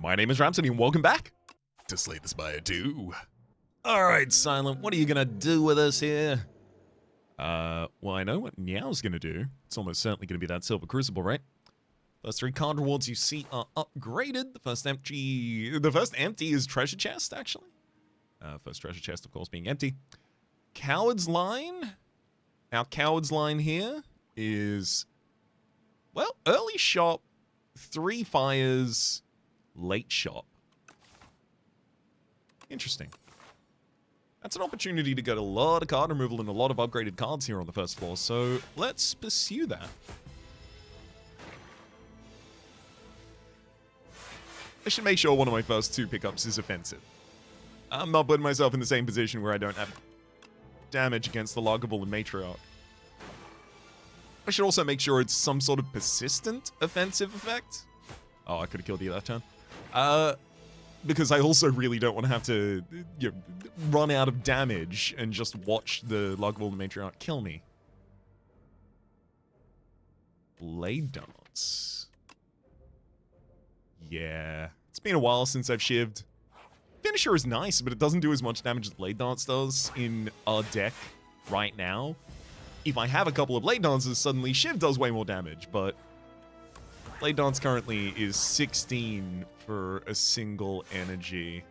My name is Rhapsody and welcome back to Slay the Spire 2. Alright, Silent, what are you gonna do with us here? Well, I know what Meow's gonna do. It's almost certainly gonna be that Silver Crucible, right? First 3 card rewards you see are upgraded. The first empty is Treasure Chest, actually. First Treasure Chest, of course, being empty. Coward's Line. Our Coward's Line here is, well, early shop, 3 fires, late shop. Interesting. That's an opportunity to get a lot of card removal and a lot of upgraded cards here on the first floor, so let's pursue that. I should make sure one of my first 2 pickups is offensive. I'm not putting myself in the same position where I don't have damage against the Loggable and Matriarch. I should also make sure it's some sort of persistent offensive effect. Oh, I could have killed you that turn. Because I also really don't want to have to run out of damage and just watch the Loggable and Matriarch kill me. Blade Darts. Yeah. It's been a while since I've shivved. Finisher is nice, but it doesn't do as much damage as Blade Dance does in our deck right now. If I have a couple of Blade Dances, suddenly Shiv does way more damage, but Blade Dance currently is 16 for a single energy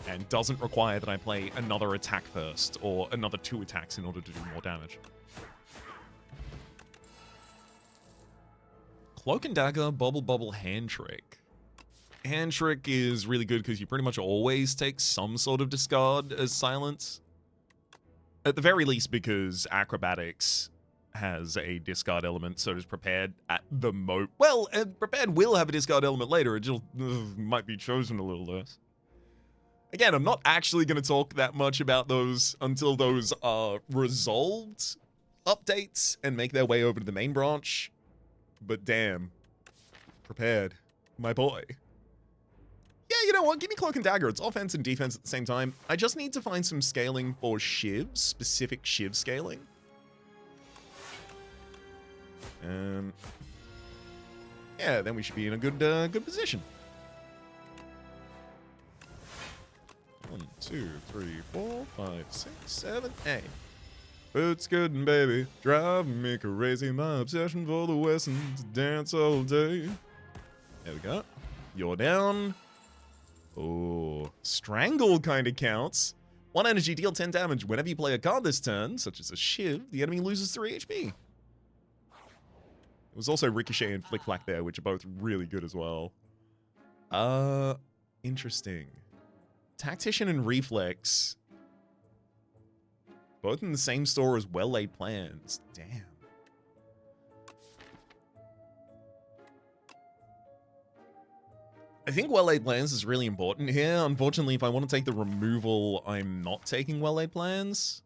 and doesn't require that I play another attack first or another 2 attacks in order to do more damage. Cloak and Dagger, Bubble, Hand Trick. Hand Trick is really good because you pretty much always take some sort of discard as silence. At the very least because Acrobatics has a discard element, so does Prepared at the well, Prepared will have a discard element later, it just might be chosen a little less. Again, I'm not actually going to talk that much about those until those are resolved updates and make their way over to the main branch. But damn, Prepared, my boy. Yeah, you know what? Give me Cloak and Dagger. It's offense and defense at the same time. I just need to find some scaling for Shivs, specific Shiv scaling. Yeah, then we should be in a good position. 1, 2, 3, 4, 5, 6, 7, 8. It's good, baby. Driving me crazy. My obsession for the Western to dance all day. There we go. You're down. Oh, Strangle kind of counts. 1 energy, deal 10 damage. Whenever you play a card this turn, such as a Shiv, the enemy loses 3 HP. It was also Ricochet and Flick Flack there, which are both really good as well. Interesting. Tactician and Reflex. Both in the same store as Well-Laid Plans. Damn. I think Well-Laid Plans is really important here. Unfortunately, if I want to take the removal, I'm not taking Well-Laid Plans.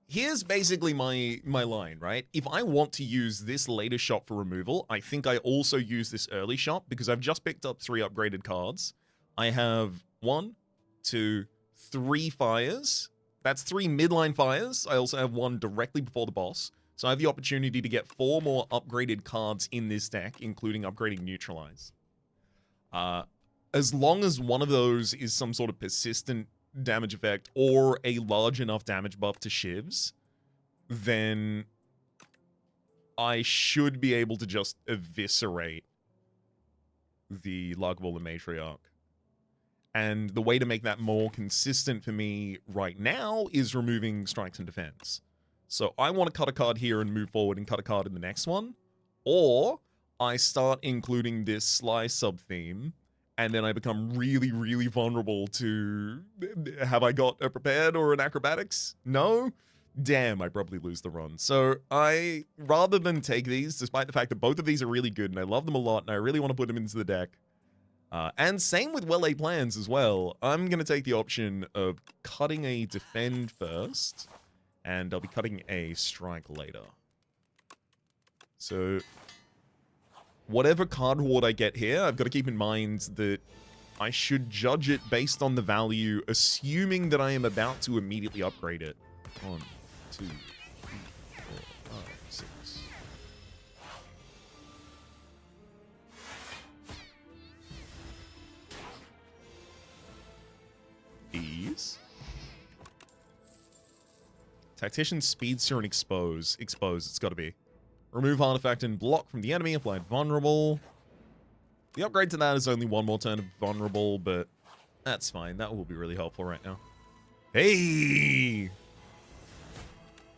Here's basically my line, right? If I want to use this later shop for removal, I think I also use this early shop because I've just picked up 3 upgraded cards. I have 1, 2, 3 fires. That's 3 midline fires. I also have 1 directly before the boss. So I have the opportunity to get 4 more upgraded cards in this deck, including upgrading Neutralize. As long as one of those is some sort of persistent damage effect or a large enough damage buff to Shivs, then I should be able to just eviscerate the Loggable and Matriarch. And the way to make that more consistent for me right now is removing Strikes and Defense. So I want to cut a card here and move forward and cut a card in the next one. Or I start including this Sly sub-theme, and then I become really, really vulnerable to... Have I got a Prepared or an Acrobatics? No? Damn, I probably lose the run. So rather than take these, despite the fact that both of these are really good, and I love them a lot, and I really want to put them into the deck, and same with Well-Laid Plans as well, I'm going to take the option of cutting a Defend first, and I'll be cutting a Strike later. So, whatever card reward I get here, I've got to keep in mind that I should judge it based on the value, assuming that I am about to immediately upgrade it. 1, 2, 3, 4, 5, 6. Tactician, Speedster, and Expose. Expose, it's got to be. Remove artifact and block from the enemy. Applied vulnerable. The upgrade to that is only one more turn of vulnerable, but that's fine. That will be really helpful right now. Hey!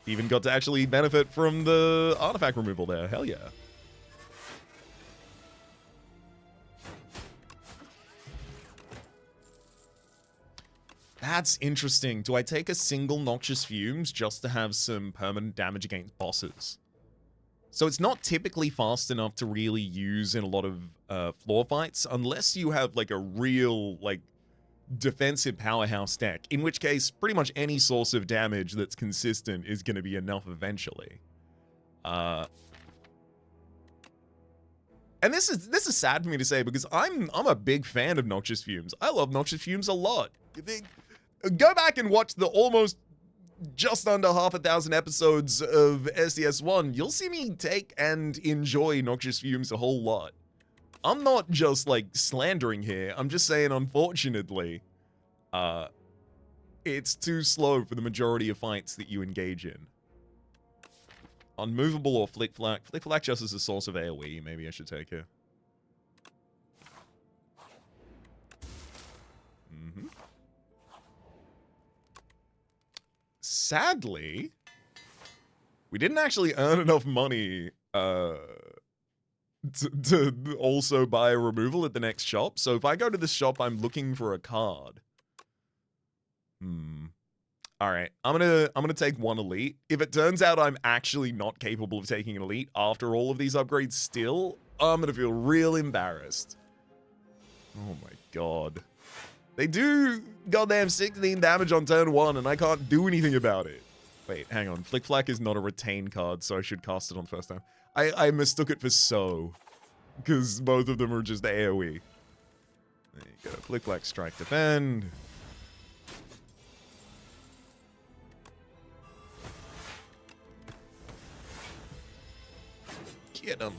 Even got to actually benefit from the artifact removal there. Hell yeah. That's interesting. Do I take a single Noxious Fumes just to have some permanent damage against bosses? So it's not typically fast enough to really use in a lot of floor fights, unless you have like a real like defensive powerhouse deck, in which case pretty much any source of damage that's consistent is going to be enough eventually. And this is sad for me to say because I'm a big fan of Noxious Fumes. I love Noxious Fumes a lot. Go back and watch the almost just under 1,000 episodes of SDS1. You'll see me take and enjoy Noxious Fumes a whole lot. I'm not just like slandering here. I'm just saying, unfortunately, it's too slow for the majority of fights that you engage in. Unmovable or Flick Flack. Flick Flack just as a source of AoE. Maybe I should take here. Sadly, we didn't actually earn enough money to also buy a removal at the next shop. So if I go to this shop, I'm looking for a card. All right, I'm gonna take one elite. If it turns out I'm actually not capable of taking an elite after all of these upgrades still, I'm gonna feel real embarrassed. Oh my god. They do goddamn 16 damage on turn 1 and I can't do anything about it. Wait, hang on. Flick Flack is not a retain card, so I should cast it on first time. I mistook it for So, because both of them are just AoE. There you go. Flick Flack, strike, defend. Get him.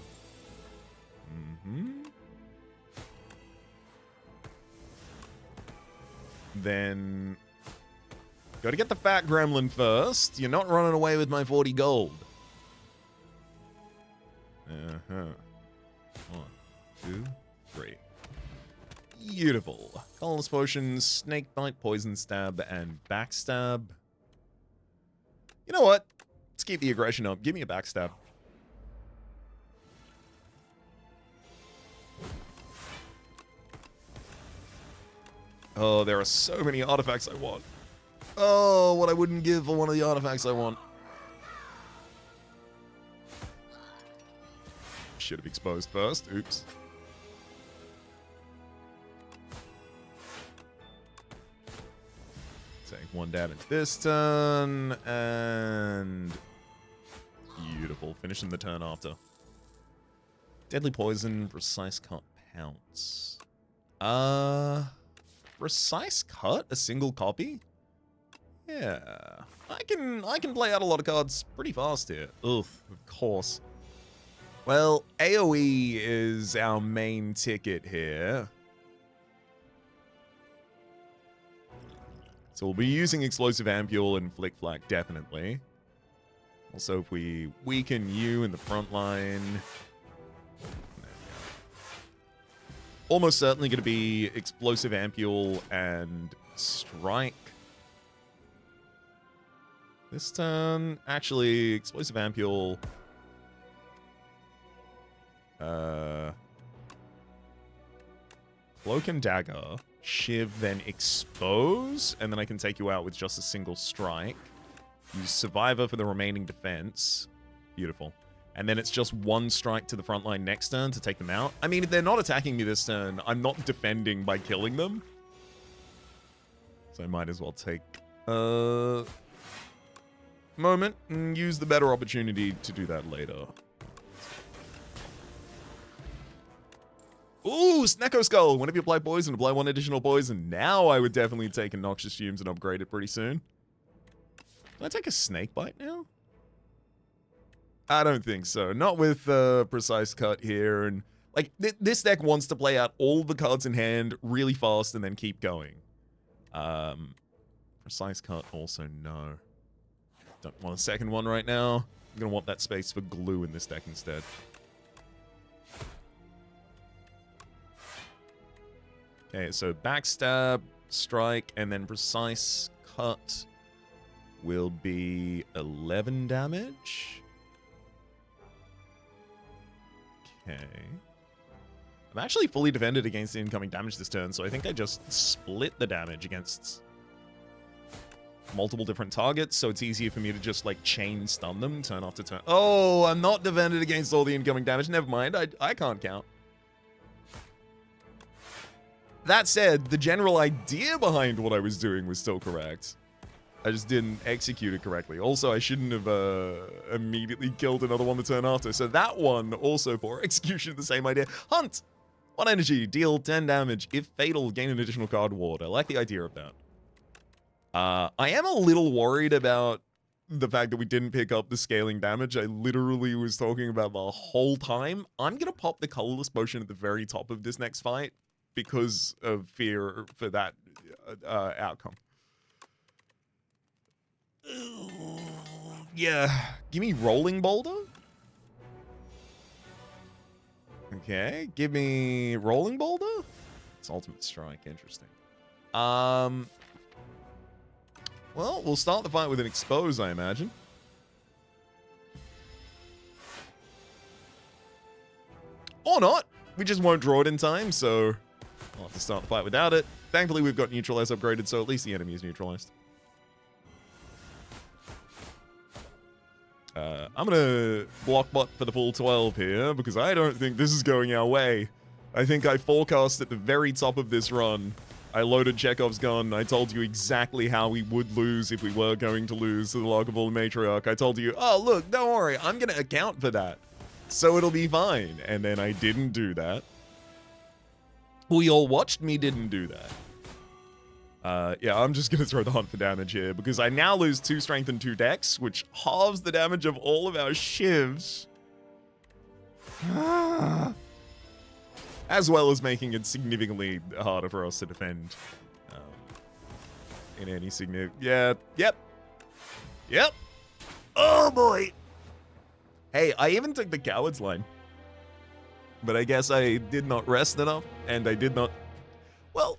Then gotta get the fat gremlin first. You're not running away with my 40 gold. 1, 2, 3. Beautiful. Colorless potions, snake bite, poison stab, and backstab. You know what? Let's keep the aggression up. Give me a backstab. Oh, there are so many artifacts I want. Oh, what I wouldn't give for one of the artifacts I want. Should have exposed first. Oops. Take 1 damage this turn, and beautiful. Finishing the turn after. Deadly poison, precise cut, pounce. Precise cut? A single copy? Yeah. I can play out a lot of cards pretty fast here. Ugh, of course. Well, AoE is our main ticket here. So we'll be using Explosive Ampule and Flick Flack, definitely. Also, if we weaken you in the front line... Almost certainly going to be Explosive Ampule and Strike. This turn, actually, Explosive Ampule... Cloak and Dagger, Shiv, then Expose, and then I can take you out with just a single strike. Use Survivor for the remaining defense. Beautiful. And then it's just 1 strike to the front line next turn to take them out. I mean, if they're not attacking me this turn, I'm not defending by killing them. So I might as well take a moment and use the better opportunity to do that later. Ooh, Snecko Skull! Whenever you apply poison, apply 1 additional poison. Now I would definitely take a Noxious Fumes and upgrade it pretty soon. Can I take a Snake Bite now? I don't think so. Not with Precise Cut here. And like this deck wants to play out all the cards in hand really fast and then keep going. Precise Cut also no. Don't want a second one right now. I'm going to want that space for glue in this deck instead. Okay, so backstab, strike, and then precise cut will be 11 damage. Okay. I'm actually fully defended against the incoming damage this turn, so I think I just split the damage against multiple different targets, so it's easier for me to just, like, chain stun them turn after turn. Oh, I'm not defended against all the incoming damage. Never mind, I can't count. That said, the general idea behind what I was doing was still correct. I just didn't execute it correctly. Also, I shouldn't have immediately killed another one the turn after. So that one, also for execution, the same idea. Hunt! 1 energy, deal 10 damage. If fatal, gain an additional card ward. I like the idea of that. I am a little worried about the fact that we didn't pick up the scaling damage. I literally was talking about the whole time. I'm going to pop the colorless potion at the very top of this next fight because of fear for that outcome. Yeah, give me Rolling Boulder. Okay, give me Rolling Boulder. It's Ultimate Strike, interesting. Well, we'll start the fight with an Expose, I imagine. Or not. We just won't draw it in time, so I'll have to start the fight without it. Thankfully, we've got Neutralize upgraded, so at least the enemy is neutralized. I'm gonna block bot for the full 12 here, because I don't think this is going our way. I think I forecast at the very top of this run. I loaded Chekhov's gun. I told you exactly how we would lose if we were going to lose to the Lockable Matriarch. I told you, oh, look, don't worry, I'm gonna account for that, so it'll be fine. And then I didn't do that. We all watched me didn't do that. Yeah, I'm just gonna throw the hunt for damage here, because I now lose 2 strength and 2 dex, which halves the damage of all of our shivs. As well as making it significantly harder for us to defend. In any significant... Yeah, yep. Oh, boy. Hey, I even took the Coward's line. But I guess I did not rest enough, and I did not... Well...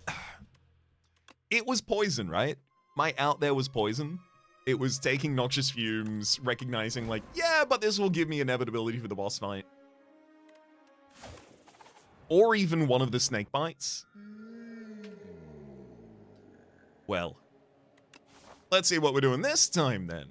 It was poison, right? My out there was poison. It was taking noxious fumes, recognizing like, yeah, but this will give me inevitability for the boss fight. Or even one of the snake bites. Well, let's see what we're doing this time then.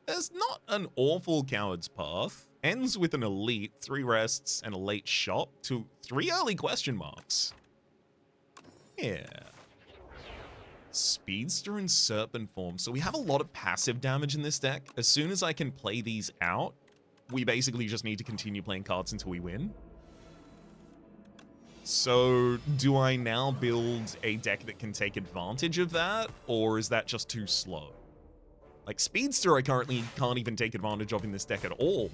There's not an awful Coward's Path. Ends with an elite, 3 rests, and a late shot to 3 early question marks. Yeah. Speedster and Serpent Form. So we have a lot of passive damage in this deck. As soon as I can play these out, we basically just need to continue playing cards until we win. So do I now build a deck that can take advantage of that, or is that just too slow? Like Speedster I currently can't even take advantage of in this deck at all.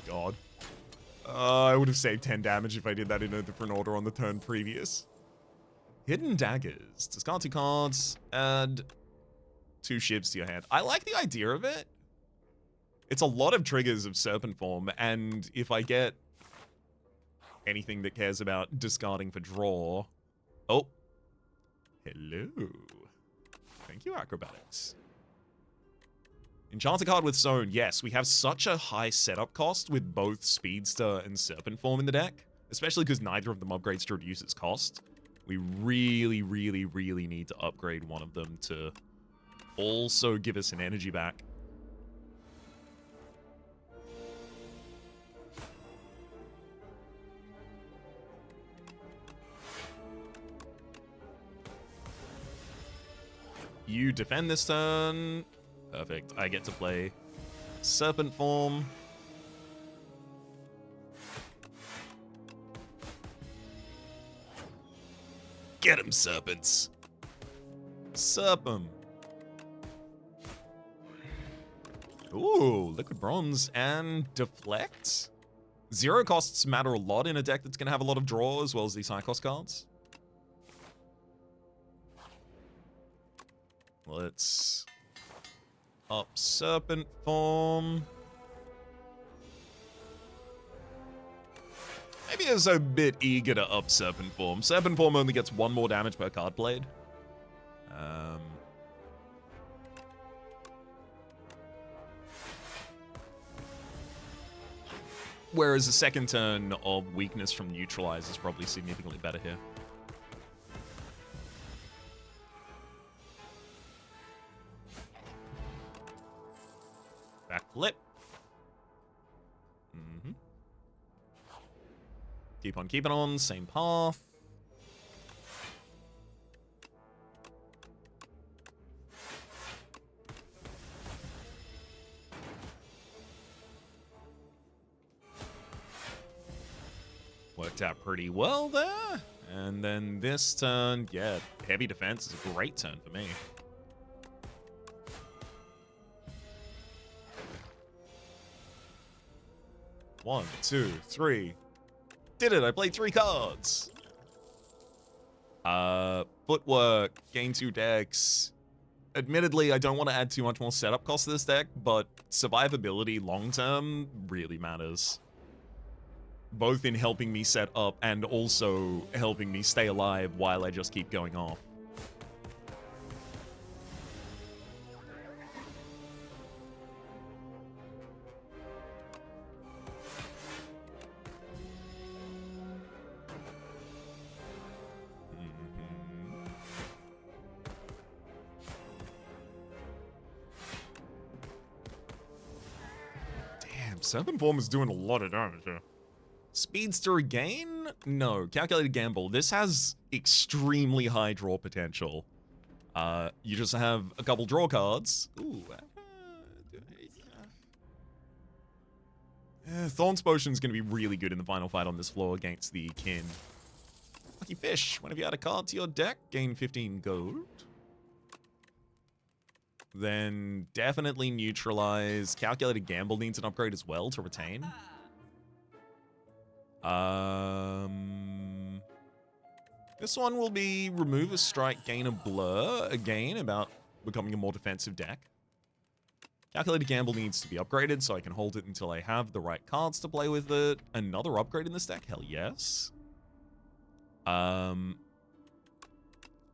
God. I would have saved 10 damage if I did that in a different order on the turn previous. Hidden Daggers. Discard 2 cards, add 2 shivs to your hand. I like the idea of it. It's a lot of triggers of Serpent Form, and if I get anything that cares about discarding for draw... Oh. Hello. Thank you, Acrobatics. Enchanter card with Zone. Yes, we have such a high setup cost with both Speedster and Serpent Form in the deck, especially because neither of them upgrades to reduce its cost. We really, really, really need to upgrade one of them to also give us an energy back. You defend this turn. Perfect. I get to play Serpent Form. Get him, serpents. Serp 'em. Ooh, Liquid Bronze and Deflect. Zero costs matter a lot in a deck that's going to have a lot of draw as well as these high cost cards. Let's up Serpent Form. Maybe it's a bit eager to up Serpent Form. Serpent Form only gets 1 more damage per card played. Whereas a second turn of weakness from Neutralize is probably significantly better here. Back flip. Keep on keeping on, same path. Worked out pretty well there. And then this turn, yeah, heavy defense is a great turn for me. One, two, three. Did it, I played 3 cards. Footwork, gain 2 decks. Admittedly, I don't want to add too much more setup cost to this deck, but survivability long-term really matters. Both in helping me set up and also helping me stay alive while I just keep going off. Damn, Serpent Form is doing a lot of damage here. Speedster again? No. Calculated Gamble. This has extremely high draw potential. You just have a couple draw cards. Ooh. Thorn's Potion's going to be really good in the final fight on this floor against the Kin. Lucky Fish. Whenever you add a card to your deck, gain 15 gold. Then definitely Neutralize. Calculated Gamble needs an upgrade as well to retain. This one will be remove a strike, gain a blur, again about becoming a more defensive deck. Calculated Gamble needs to be upgraded so I can hold it until I have the right cards to play with it. Another upgrade in this deck? Hell yes.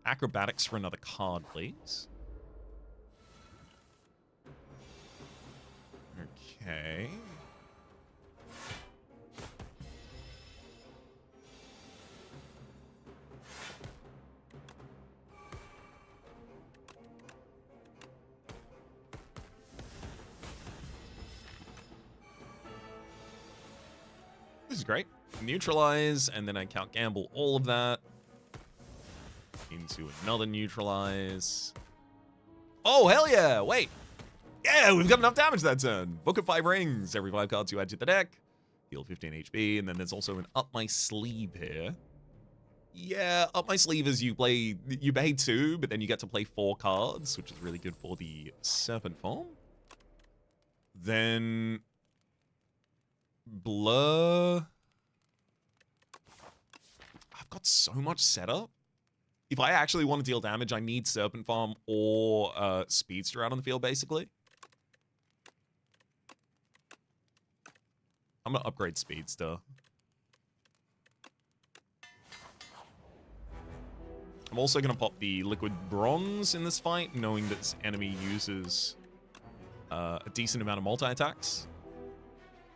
Acrobatics for another card, please. Okay. This is great. Neutralize, and then I count Gamble all of that into another Neutralize. Oh, hell yeah! Wait. Yeah, we've got enough damage that turn. Book of 5 rings. Every 5 cards you add to the deck. Heal 15 HP, and then there's also an Up My Sleeve here. Yeah, Up My Sleeve is you pay 2, but then you get to play 4 cards, which is really good for the Serpent Form. Then Blur. I've got so much setup. If I actually want to deal damage, I need Serpent Farm or Speedster out on the field, basically. I'm going to upgrade Speedster. I'm also going to pop the Liquid Bronze in this fight, knowing that this enemy uses a decent amount of multi-attacks.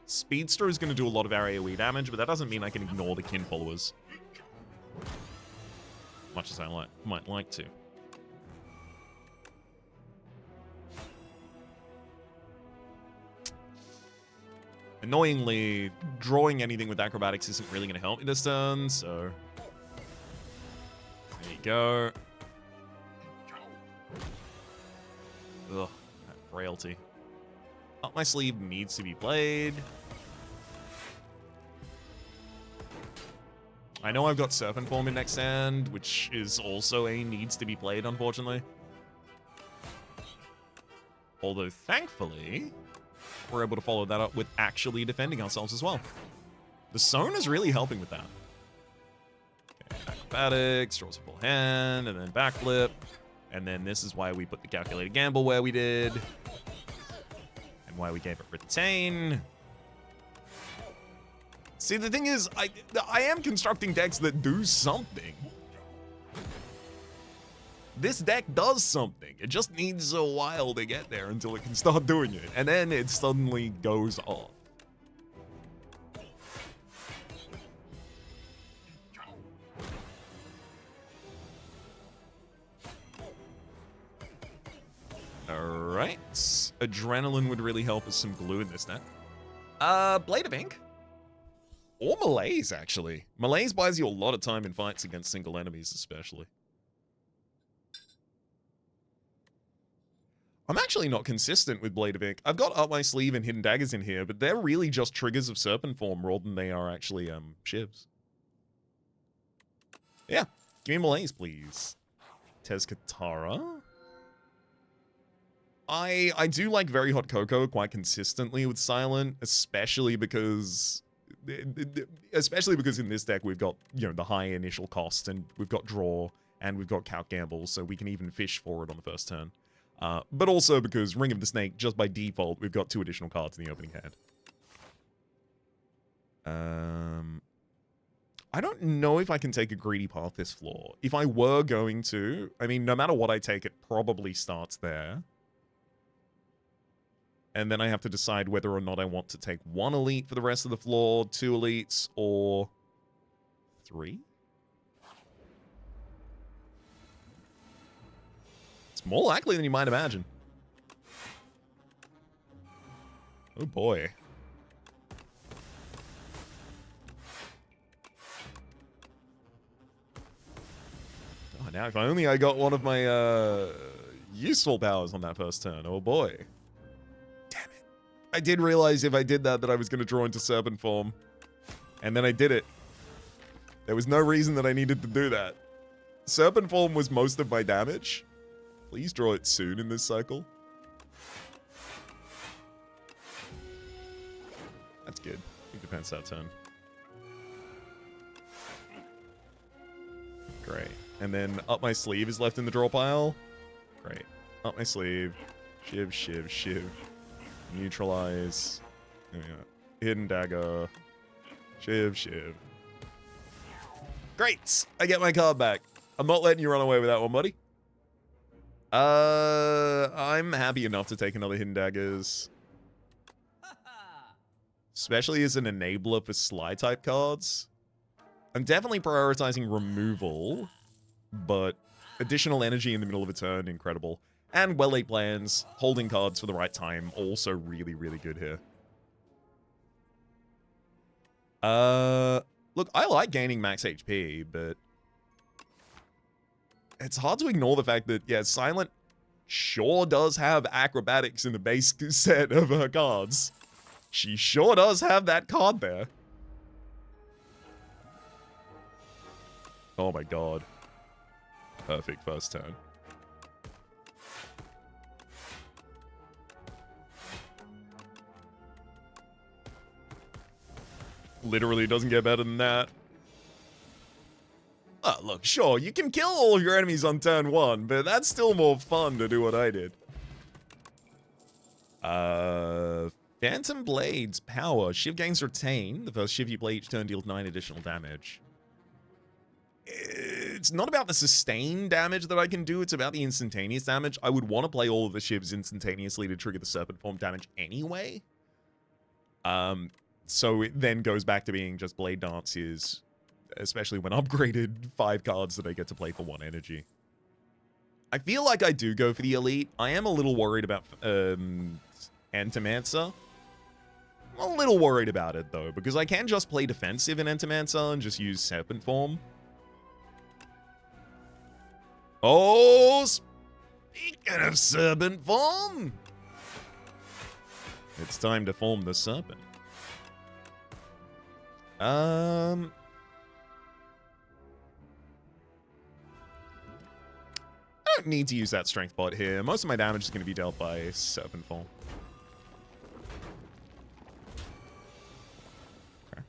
Speedster is going to do a lot of AoE damage, but that doesn't mean I can ignore the Kin followers. Much as I might like to. Annoyingly, drawing anything with acrobatics isn't really going to help me this turn, so... There you go. Ugh, that frailty. Up My Sleeve needs to be played. I know I've got Serpent Form in next hand, which is also a needs to be played, unfortunately. Although, thankfully, we're able to follow that up with actually defending ourselves as well. The Sona's really helping with that. Okay, acrobatics, draws a full hand, and then backflip. And then this is why we put the calculated gamble where we did. And why we gave it retain. See, the thing is, I am constructing decks that do something. This deck does something. It just needs a while to get there until it can start doing it. And then it suddenly goes off. Alright. Adrenaline would really help us some glue in this deck. Blade of Ink. Or Malaise, actually. Malaise buys you a lot of time in fights against single enemies, especially. I'm actually not consistent with Blade of Ink. I've got Up My Sleeve and Hidden Daggers in here, but they're really just triggers of Serpent Form more than they are actually, shivs. Yeah. Give me Malaise, please. Tezkatara. I do like Very Hot Cocoa quite consistently with Silent, especially because in this deck we've got, you know, the high initial cost, and we've got draw, and we've got calc gamble, so we can even fish for it on the first turn. But also because Ring of the Snake, just by default, we've got 2 additional cards in the opening hand. I don't know if I can take a Greedy Path this floor. If I were going to, I mean, no matter what I take, it probably starts there. And then I have to decide whether or not I want to take 1 elite for the rest of the floor, 2 elites, or 3? It's more likely than you might imagine. Oh boy. Oh, now if only I got one of my useful powers on that first turn. Oh boy. I did realize if I did that I was going to draw into Serpent Form. And then I did it. There was no reason that I needed to do that. Serpent Form was most of my damage. Please draw it soon in this cycle. That's good. It depends that turn. Great. And then Up My Sleeve is left in the draw pile. Great. Up My Sleeve. Shiv, shiv, shiv. Neutralize. There we go. Hidden Dagger. Shiv, shiv. Great! I get my card back. I'm not letting you run away with that one, buddy. I'm happy enough to take another Hidden Daggers. Especially as an enabler for Sly type cards. I'm definitely prioritizing removal, but additional energy in the middle of a turn, incredible. And well-laid plans, holding cards for the right time, also really, really good here. Look, I like gaining max HP, but it's hard to ignore the fact that, yeah, Silent sure does have acrobatics in the base set of her cards. She sure does have that card there. Oh my god. Perfect first turn. Literally doesn't get better than that. Oh, look, sure, you can kill all your enemies on turn 1, but that's still more fun to do what I did. Phantom Blade's power. Shiv gains retain. The first Shiv you play each turn deals 9 additional damage. It's not about the sustained damage that I can do, it's about the instantaneous damage. I would want to play all of the Shivs instantaneously to trigger the Serpent Form damage anyway. So it then goes back to being just Blade Dances, especially when upgraded 5 cards that I get to play for 1 energy. I feel like I do go for the elite. I am a little worried about Antimancer. I'm a little worried about it though, because I can just play defensive in Antimancer and just use Serpent Form. Oh, speaking of Serpent Form, it's time to form the Serpent. I don't need to use that strength bot here. Most of my damage is going to be dealt by Serpent Form. Okay.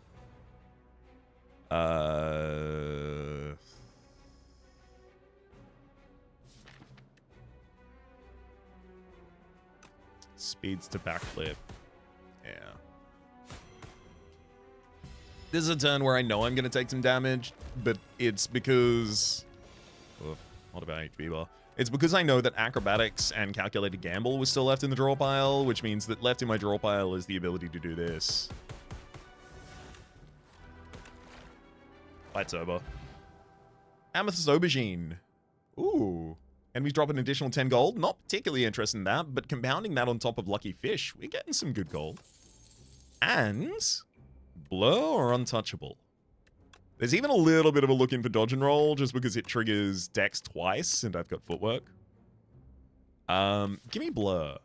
Speeds to backflip. Yeah. This is a turn where I know I'm going to take some damage, but it's because... Oof, what about HP bar? It's because I know that Acrobatics and Calculated Gamble was still left in the draw pile, which means that left in my draw pile is the ability to do this. Light Turbo. Amethyst Aubergine. Ooh. Enemies drop an additional 10 gold. Not particularly interested in that, but compounding that on top of Lucky Fish, we're getting some good gold. And... Blur or Untouchable? There's even a little bit of a look in for Dodge and Roll, just because it triggers Dex twice, and I've got Footwork. Give me Blur.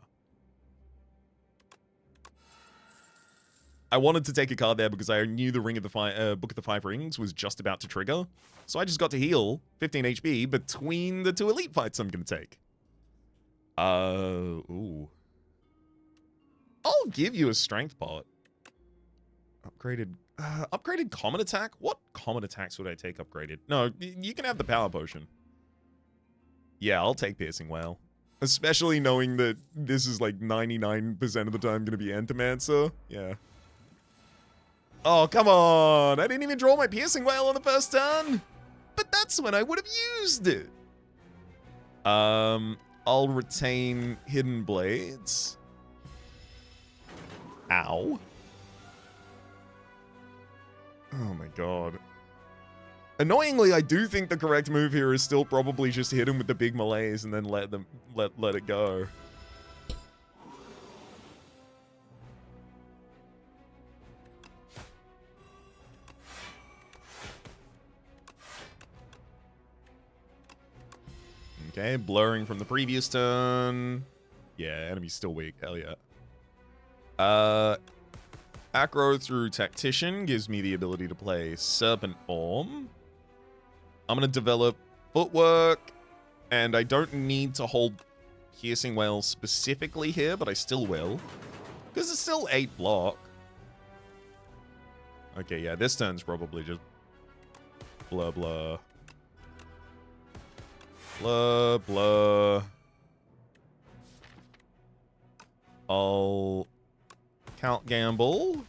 I wanted to take a card there because I knew the Ring of the Book of the Five Rings was just about to trigger. So I just got to heal 15 HP between the two elite fights I'm going to take. Ooh. I'll give you a Strength Pot. Upgraded Common Attack? What common attacks would I take upgraded? No, you can have the Power Potion. Yeah, I'll take Piercing Wail. Especially knowing that this is like 99% of the time going to be Entomancer. Yeah. Oh, come on. I didn't even draw my Piercing Wail on the first turn. But that's when I would have used it. I'll retain Hidden Blades. Ow. Oh my god. Annoyingly, I do think the correct move here is still probably just hit him with the big melees and then let it go. Okay, blurring from the previous turn. Yeah, enemy's still weak. Hell yeah. Acro through Tactician gives me the ability to play Serpent Form. I'm going to develop Footwork, and I don't need to hold Piercing Wail specifically here, but I still will. Because it's still 8 block. Okay, yeah, this turn's probably just blah, blah. Blah, blah. I'll count gamble.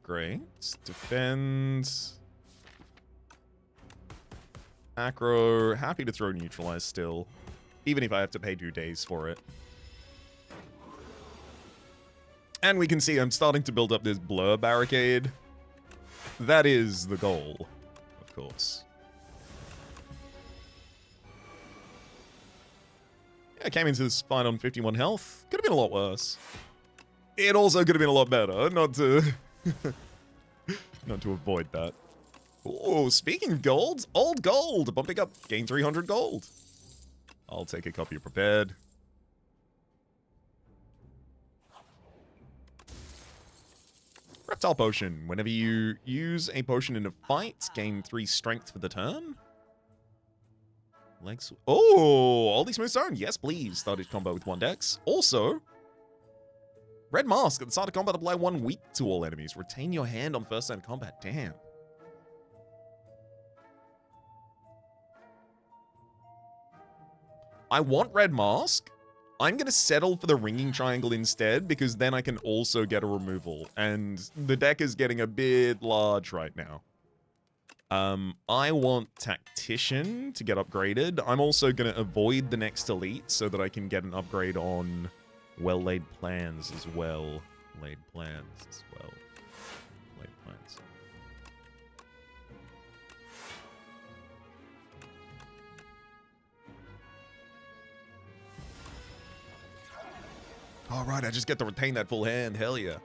Great. Defend. Acro. Happy to throw neutralize still. Even if I have to pay 2 days for it. And we can see I'm starting to build up this blur barricade. That is the goal, of course. I came into this fight on 51 health. Could have been a lot worse. It also could have been a lot better, not to... not to avoid that. Oh, speaking of gold, old gold, bumping up, gain 300 gold. I'll take a copy of Prepared. Reptile Potion. Whenever you use a potion in a fight, gain 3 strength for the turn. Legs. Oh, all these moves turn. Yes, please. Started combo with 1 dex. Also, Red Mask. At the start of combat, apply 1 weak to all enemies. Retain your hand on first turn combat. Damn. I want Red Mask. I'm going to settle for the Ringing Triangle instead, because then I can also get a removal. And the deck is getting a bit large right now. I want Tactician to get upgraded. I'm also going to avoid the next elite so that I can get an upgrade on Well-Laid Plans as well. Laid Plans as well. Laid Plans. All right, I just get to retain that full hand. Hell yeah.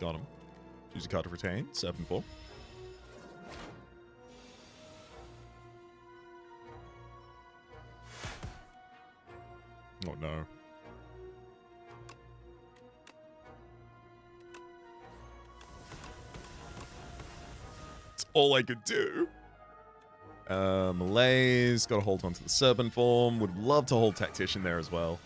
Got him. Choose a card to retain. 7-4. Oh no. It's all I could do. Malaise, got to hold on to the Serpent form. Would love to hold Tactician there as well.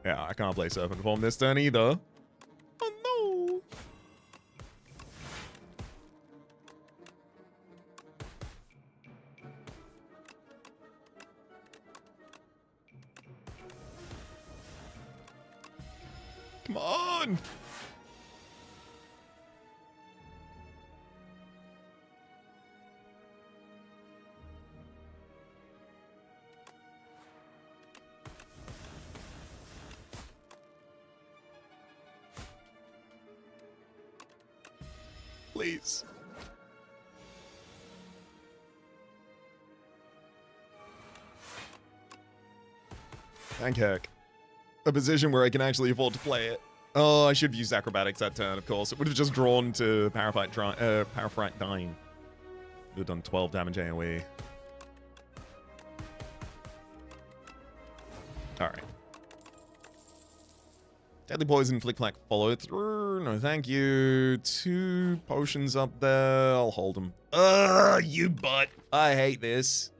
Yeah, I can't play Serpent form this turn either. Oh no! Come on! Please. Thank heck. A position where I can actually afford to play it. Oh, I should have used Acrobatics that turn, of course. It would have just drawn to Parafrite dying. Would have done 12 damage AoE. Alright. Deadly Poison, Flick Flack, follow through. No, thank you. 2 potions up there. I'll hold them. Ugh, you butt. I hate this.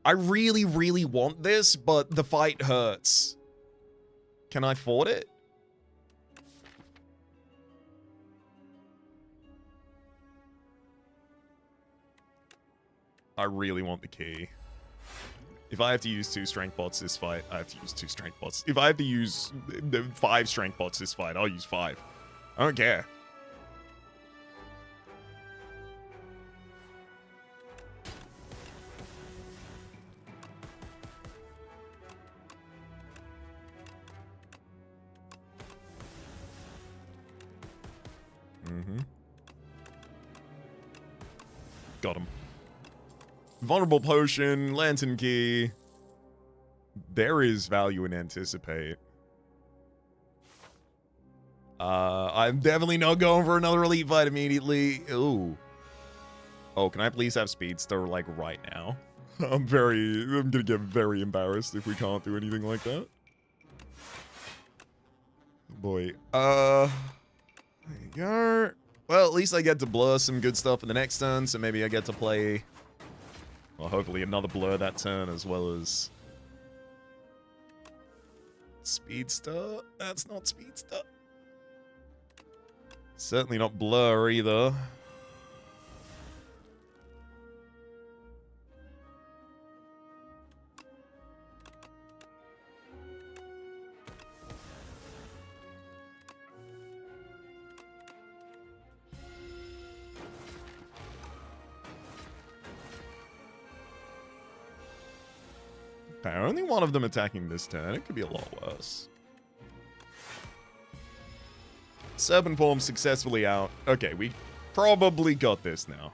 I really, really want this, but the fight hurts. Can I afford it? I really want the key. If I have to use 2 strength bots this fight, I have to use 2 strength bots. If I have to use 5 strength bots this fight, I'll use 5. I don't care. Got him. Vulnerable Potion, Lantern Key. There is value in Anticipate. I'm definitely not going for another Elite fight immediately. Ooh. Oh, can I please have Speedster, like, right now? I'm gonna get very embarrassed if we can't do anything like that. Boy. There you go. Well, at least I get to blur some good stuff in the next turn, so maybe I get to play... Well, hopefully another blur that turn, as well as... Speedster? That's not Speedster. Certainly not blur, either. Okay, only one of them attacking this turn. It could be a lot worse. Serpent form successfully out. Okay, we probably got this now.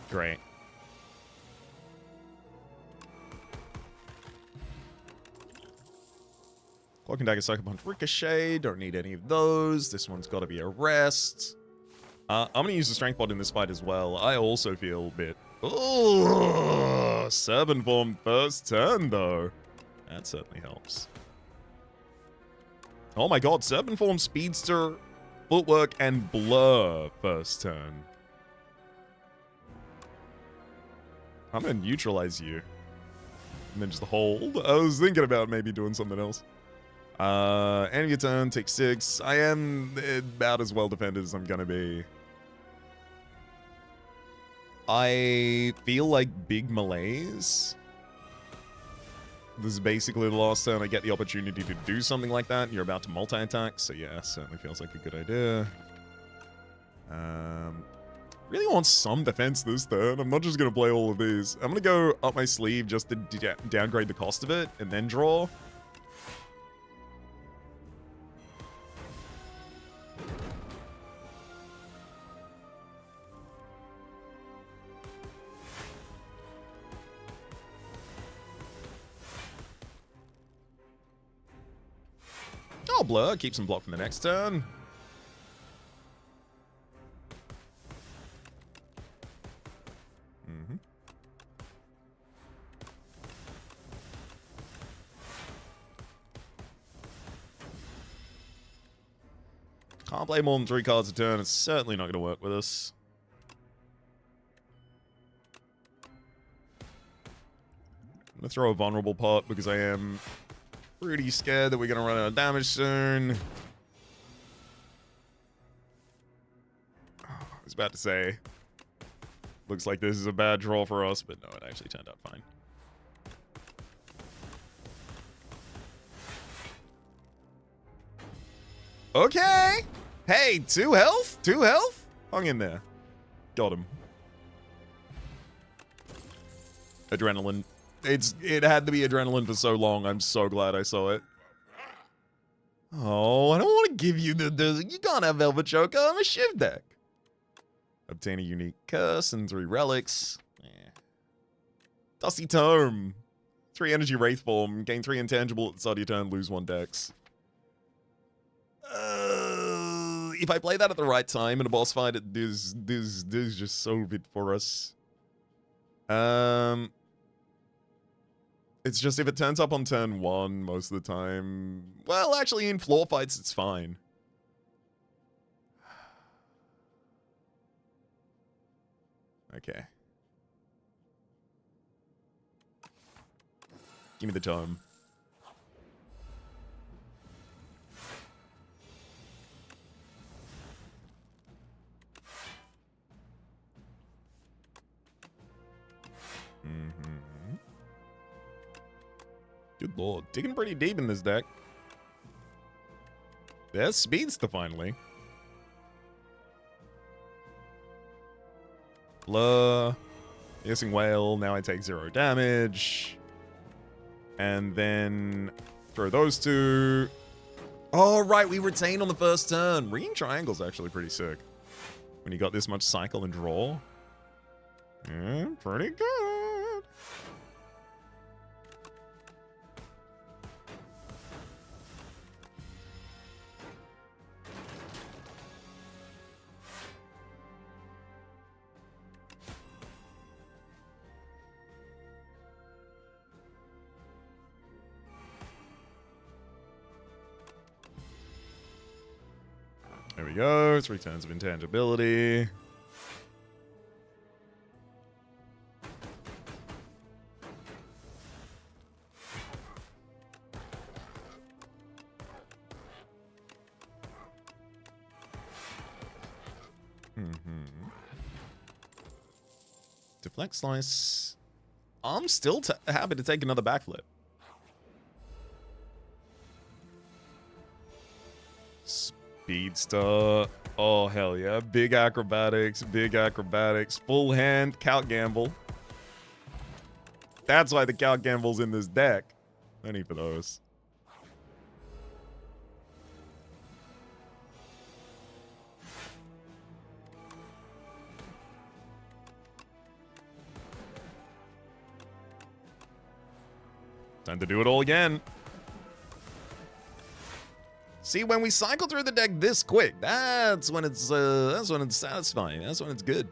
Great. Cloak and Dagger, Psycho Punch, Ricochet. Don't need any of those. This one's got to be a rest. I'm going to use the Strength Bot in this fight as well. I also feel a bit... Oh, Serpent Form first turn, though. That certainly helps. Oh my god, Serpent Form, Speedster, Footwork, and Blur first turn. I'm going to neutralize you. And then just hold. I was thinking about maybe doing something else. End of your turn, take 6. I am about as well defended as I'm gonna be. I feel like big malaise. This is basically the last turn I get the opportunity to do something like that. You're about to multi-attack, so yeah, certainly feels like a good idea. Really want some defense this turn. I'm not just gonna play all of these. I'm gonna go up my sleeve just to downgrade the cost of it, and then draw. Blur. Keeps him blocked for the next turn. Can't play more than 3 cards a turn. It's certainly not going to work with us. I'm going to throw a vulnerable pot because I am pretty scared that we're going to run out of damage soon. I was about to say, looks like this is a bad draw for us, but no, it actually turned out fine. Okay. Hey, 2 health? 2 health? Hung in there. Got him. Adrenaline. It had to be adrenaline for so long. I'm so glad I saw it. Oh, I don't want to give you the you can't have Velvet Choker. I'm a Shiv deck. Obtain a unique curse and 3 relics. Dusty Tome. 3 energy wraith form. Gain 3 intangible at the start of your turn. Lose 1 dex. If I play that at the right time in a boss fight, this is just so good for us. It's just if it turns up on turn 1 most of the time. Well, actually, in floor fights, it's fine. Okay. Give me the tome. Good lord. Digging pretty deep in this deck. There's Speedster finally. Blur. Piercing Whale. Now I take 0 damage. And then throw those 2. Oh, right. We retain on the first turn. Ringing Triangle's actually pretty sick. When you got this much cycle and draw. Yeah, pretty good. There we go. 3 turns of intangibility. Deflect Slice. I'm still happy to take another backflip. Speedster. Oh, hell yeah. Big acrobatics. Big acrobatics. Full hand. Count Gamble. That's why the Count Gamble's in this deck. No need for those. Time to do it all again. See, when we cycle through the deck this quick, that's when it's satisfying. That's when it's good.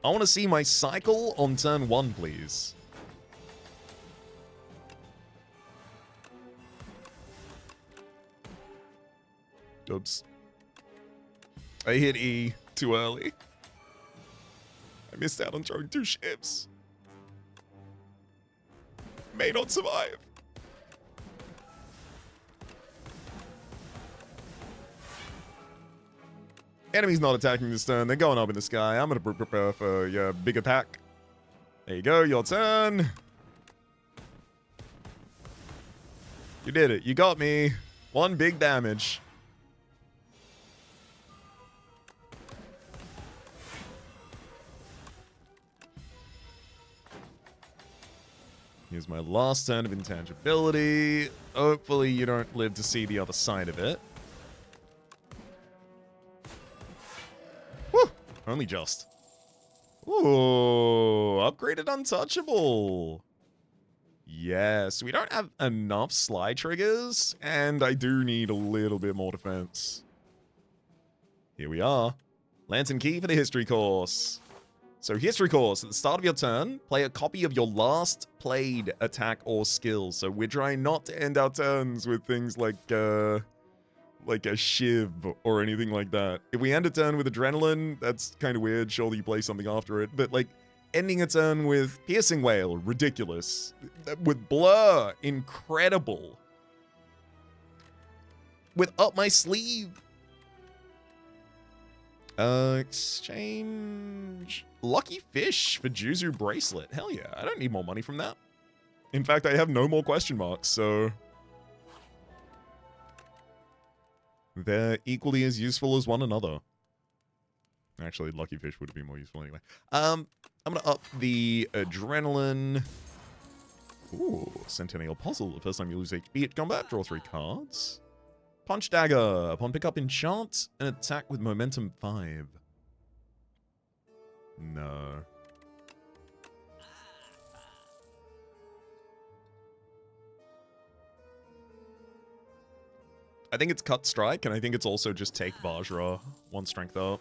I want to see my cycle on turn 1, please. Oops. I hit E too early. I missed out on throwing 2 ships. May not survive. Enemy's not attacking this turn. They're going up in the sky. I'm going to prepare for your big attack. There you go. Your turn. You did it. You got me. 1 big damage. Here's my last turn of intangibility. Hopefully you don't live to see the other side of it. Woo! Only just. Ooh, upgraded untouchable. Yes, we don't have enough slide triggers, and I do need a little bit more defense. Here we are. Lantern key for the history course. So history course, at the start of your turn, play a copy of your last played attack or skill. So we're trying not to end our turns with things like a shiv or anything like that. If we end a turn with adrenaline, that's kind of weird. Surely you play something after it. But like ending a turn with piercing wail, ridiculous. With blur, incredible. With up my sleeve. Exchange lucky fish for Juzu bracelet. Hell yeah, I don't need more money from that. In fact, I have no more question marks, so they're equally as useful as one another. Actually, lucky fish would be more useful anyway. I'm gonna up the adrenaline. Ooh, Centennial Puzzle. The first time you lose HP at combat, draw 3 cards. Punch Dagger. Upon pickup enchant, an attack with momentum 5. No. I think it's Cut Strike, and I think it's also just take Vajra. 1 strength up.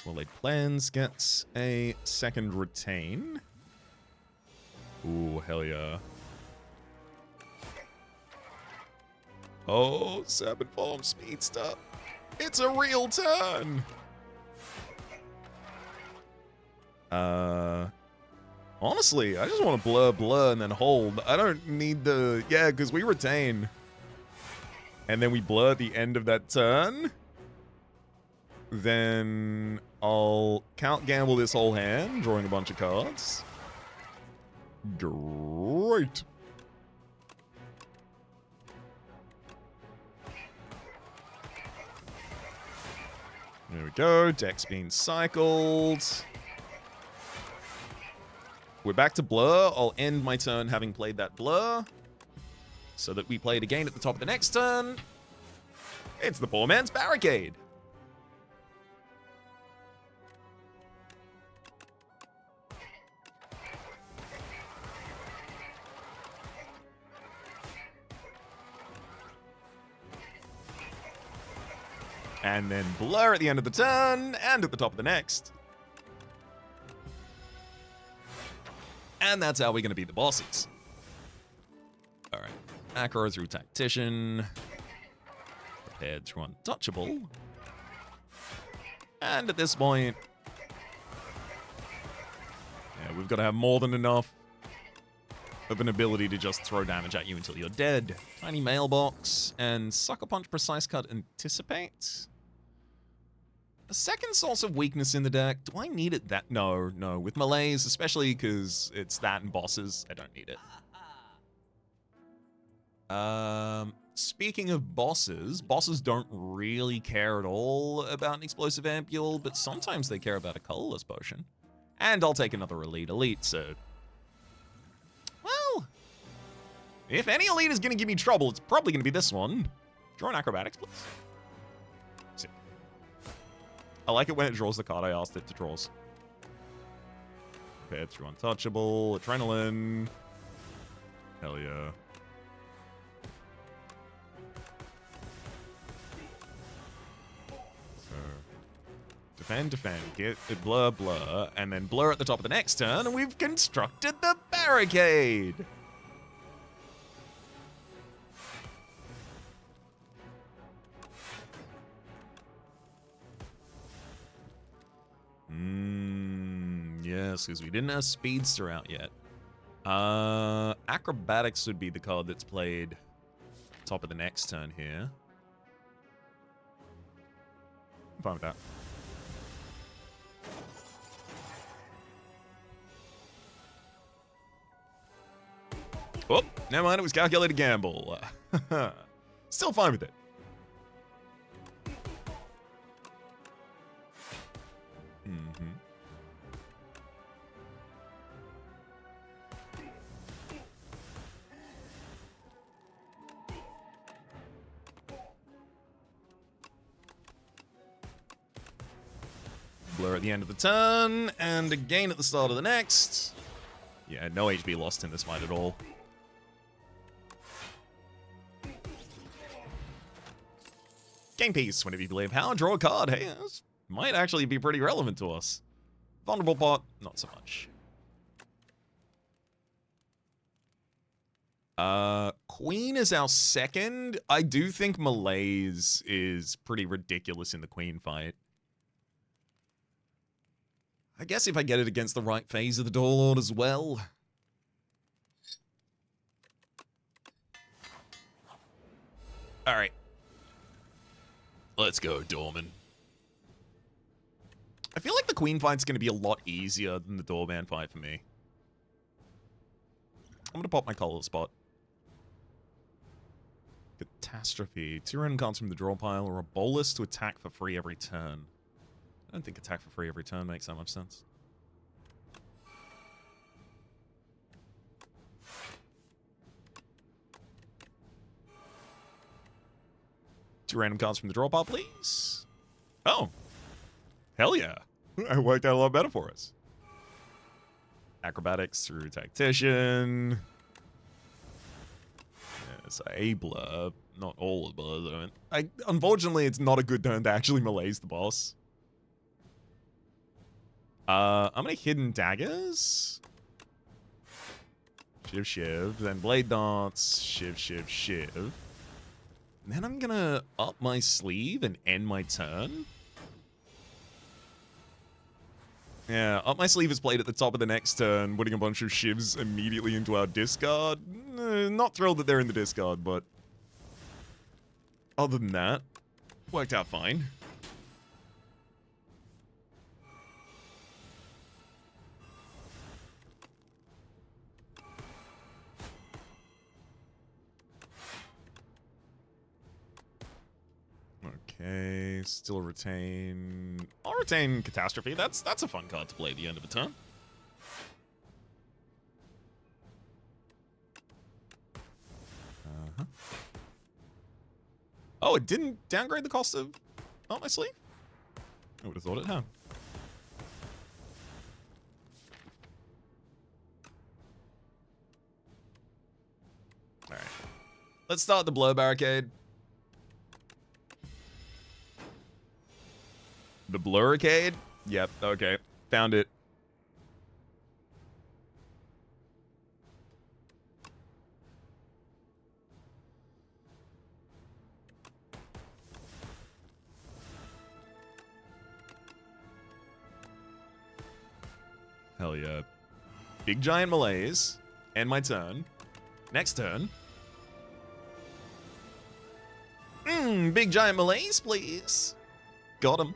Well-laid plans gets a 2nd retain. Ooh, hell yeah. Oh, Serpent Form Speedster. It's a real turn! Honestly, I just want to blur and then hold. I don't need the... Yeah, because we retain. And then we blur at the end of that turn. Then I'll count gamble this whole hand, drawing a bunch of cards. Great. There we go. Deck's being cycled. We're back to blur. I'll end my turn having played that blur, so that we play it again at the top of the next turn. It's the poor man's barricade. And then blur at the end of the turn, and at the top of the next. And that's how we're going to beat the bosses. Alright. Acro through Tactician. Prepared through Untouchable. And at this point... yeah, we've got to have more than enough of an ability to just throw damage at you until you're dead. Tiny Mailbox, and Sucker Punch, Precise Cut, Anticipate. A second source of weakness in the deck. Do I need it that? No. With melees, especially because it's that and bosses, I don't need it. Speaking of bosses don't really care at all about an explosive ampule, but sometimes they care about a colorless potion. And I'll take another elite, so... well... if any elite is going to give me trouble, it's probably going to be this one. Draw an acrobatics, please. Sick. I like it when it draws the card I asked it to draw. Prepared through Untouchable, Adrenaline. Hell yeah. So, defend, get the blur, and then blur at the top of the next turn, and we've constructed the barricade! Yes, because we didn't have Speedster out yet. Acrobatics would be the card that's played top of the next turn here. I'm fine with that. Oh, never mind, it was calculated gamble. Still fine with it. blur at the end of the turn, and again at the start of the next. Yeah, no HP lost in this fight at all. Game piece, whenever you play power, draw a card. Hey, this might actually be pretty relevant to us. Vulnerable pot, not so much. Queen is our second. I do think Malaise is pretty ridiculous in the Queen fight. I guess if I get it against the right phase of the Door Lord as well. Alright. Let's go, Doorman. I feel like the Queen fight's going to be a lot easier than the Doorman fight for me. I'm going to pop my color spot. Catastrophe. 2 random cards from the draw pile or a bolus to attack for free every turn. I don't think attack for free every turn makes that much sense. Two random cards from the draw pile, please. Oh. Hell yeah. It worked out a lot better for us. Acrobatics through Tactician. Yes, a blur. Not all of the blurs, unfortunately, it's not a good turn to actually malaise the boss. I'm gonna Hidden Daggers. Shiv, shiv. Then Blade Darts. Shiv, shiv, shiv. And then I'm gonna up my sleeve and end my turn. Yeah, up my sleeve is played at the top of the next turn, putting a bunch of shivs immediately into our discard. Not thrilled that they're in the discard, but other than that, worked out fine. Okay, still retain. I'll retain Catastrophe. That's a fun card to play at the end of a turn. Oh, it didn't downgrade the cost of Up My Sleeve? I would have thought it had. Alright. Let's start the Blow Barricade. The Blurricade? Yep, okay. Found it. Hell yeah. Big Giant Malaise. End my turn. Next turn. Big Giant Malaise, please. Got him.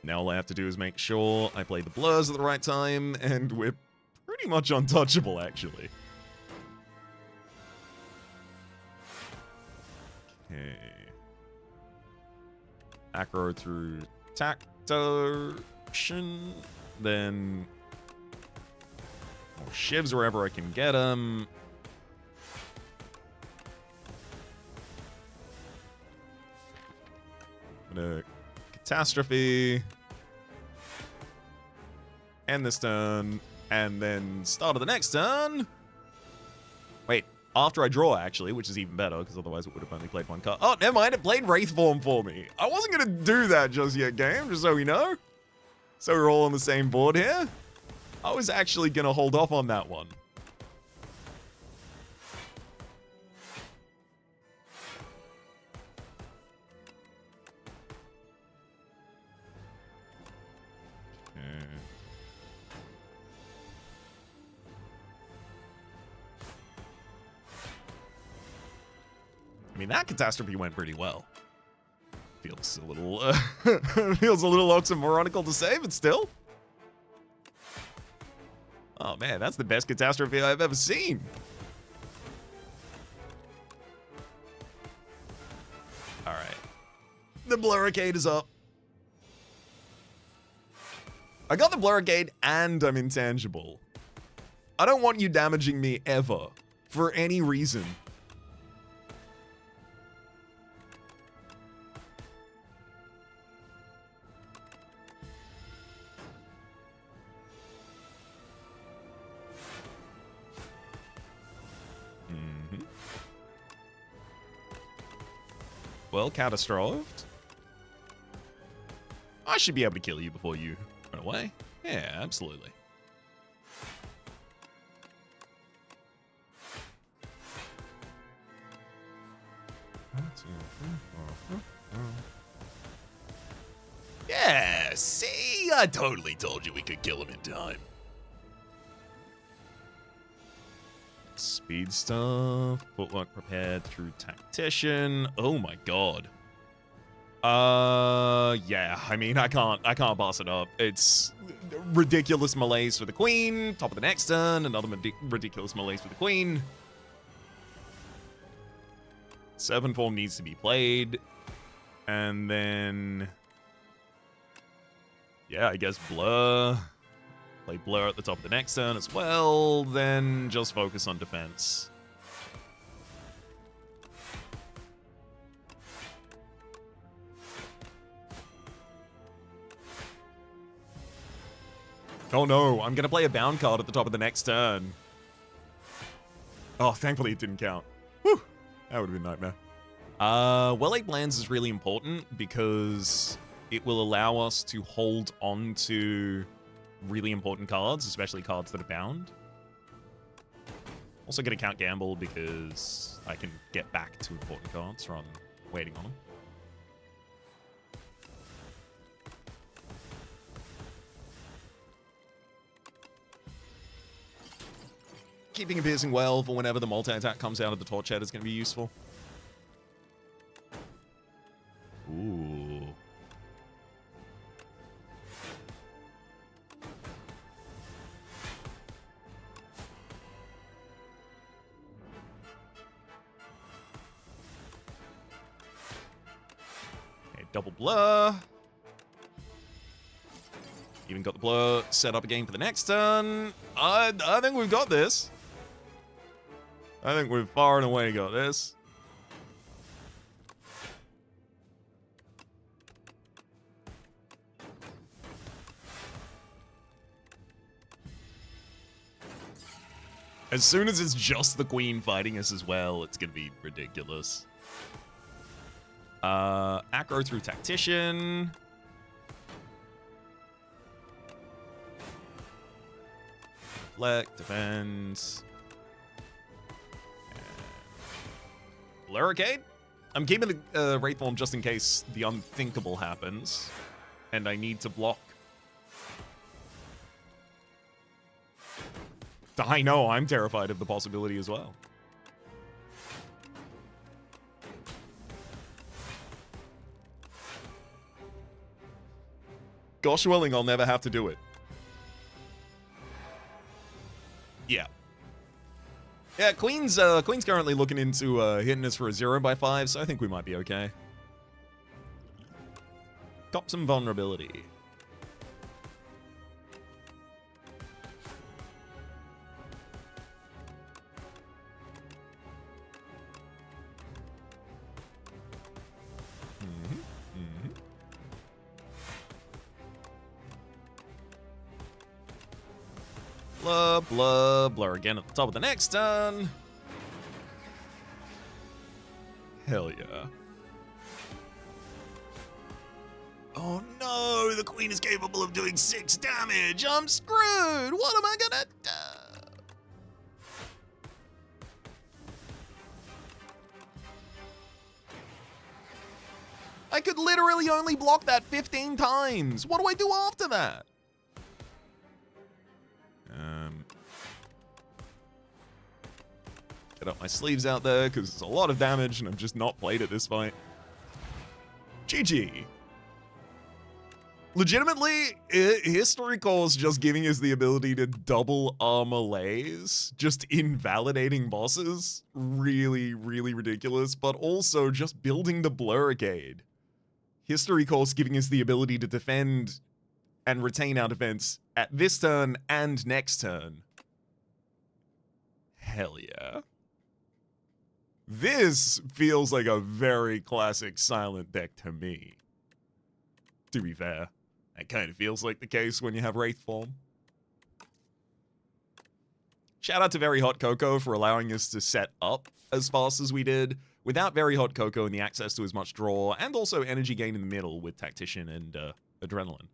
Now all I have to do is make sure I play the blurs at the right time, and we're pretty much untouchable, actually. Okay. Acro through Tactician, then more shivs wherever I can get them. Catastrophe. End this turn. And then start of the next turn. Wait, after I draw, actually, which is even better, because otherwise it would have only played one card. Oh, never mind, it played Wraithform for me. I wasn't going to do that just yet, game, just so we know. So we're all on the same board here. I was actually going to hold off on that one. I mean, that Catastrophe went pretty well. Feels a little, feels a little oxymoronical to say, but still. Oh man, that's the best Catastrophe I've ever seen. All right, the Blurricade is up. I got the Blurricade and I'm intangible. I don't want you damaging me ever, for any reason. Well, catastrophed. I should be able to kill you before you run away. Yeah, absolutely. Yeah, see? I totally told you we could kill him in time. Speedster, footwork prepared through tactician. Oh my god. Yeah, I mean, I can't pass it up. It's ridiculous malaise for the queen. Top of the next turn, another ridiculous malaise for the queen. Serpent form needs to be played. And then... yeah, I guess Blur. Play Blur at the top of the next turn as well. Then just focus on defense. Oh no, I'm gonna play a bound card at the top of the next turn. Oh, thankfully it didn't count. Whew, that would have been a nightmare. Well-laid lands is really important because it will allow us to hold on to really important cards, especially cards that are bound. Also gonna count Gamble because I can get back to important cards rather than waiting on them. Keeping a Piercing Well for whenever the multi-attack comes out of the Torch Head is going to be useful. Ooh. Okay, double Blur. Even got the Blur set up again for the next turn. I think we've got this. I think we've far and away got this. As soon as it's just the queen fighting us as well, it's going to be ridiculous. Acro through Tactician. Deflect, defend. Blurricade? I'm keeping the Wraith Form just in case the unthinkable happens, and I need to block. I know, I'm terrified of the possibility as well. Gosh willing, I'll never have to do it. Yeah. Yeah, Queen's currently looking into hitting us for a 0x5, so I think we might be okay. Cop some vulnerability. Blur, blur, blur again at the top of the next turn. Hell yeah. Oh no, the queen is capable of doing 6 damage. I'm screwed. What am I gonna do? I could literally only block that 15 times. What do I do after that? Get up my sleeves out there, because it's a lot of damage, and I've just not played it this fight. GG. Legitimately, History Core's just giving us the ability to double our malaise, just invalidating bosses. Really, really ridiculous, but also just building the Blurricade. History Core's giving us the ability to defend and retain our defense at this turn and next turn. Hell yeah. This feels like a very classic Silent deck to me. To be fair, that kind of feels like the case when you have Wraith Form. Shout out to Very Hot Cocoa for allowing us to set up as fast as we did without Very Hot Cocoa and the access to as much draw, and also energy gain in the middle with Tactician and Adrenaline.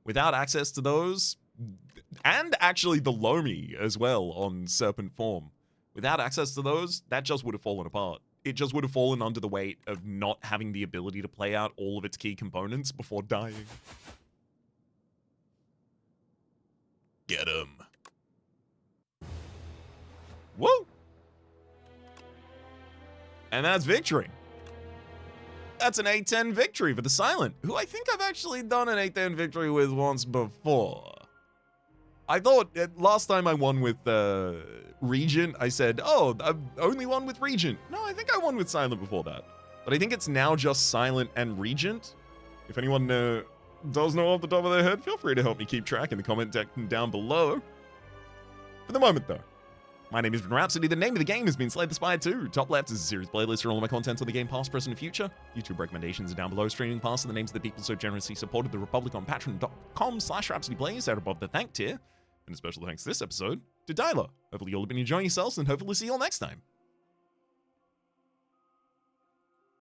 Without access to those, and actually the Lomi as well on Serpent Form. Without access to those, that just would have fallen apart. It just would have fallen under the weight of not having the ability to play out all of its key components before dying. Get him. Woo! And that's victory. That's an 8-10 victory for the Silent, who I think I've actually done an 8-10 victory with once before. I thought last time I won with Regent, I said, oh, I've only won with Regent. No, I think I won with Silent before that. But I think it's now just Silent and Regent. If anyone does know off the top of their head, feel free to help me keep track in the comment section down below. For the moment, though, my name is Rhapsody. The name of the game has been Slay the Spire 2. Top left is a series playlist for all of my content on the game past, present, and future. YouTube recommendations are down below. Streaming past are the names of the people so generously supported the Republic on patreon.com/RhapsodyPlays out above the thank tier. And a special thanks this episode to Dyla. Hopefully you'll have been enjoying yourselves, and hopefully see you all next time.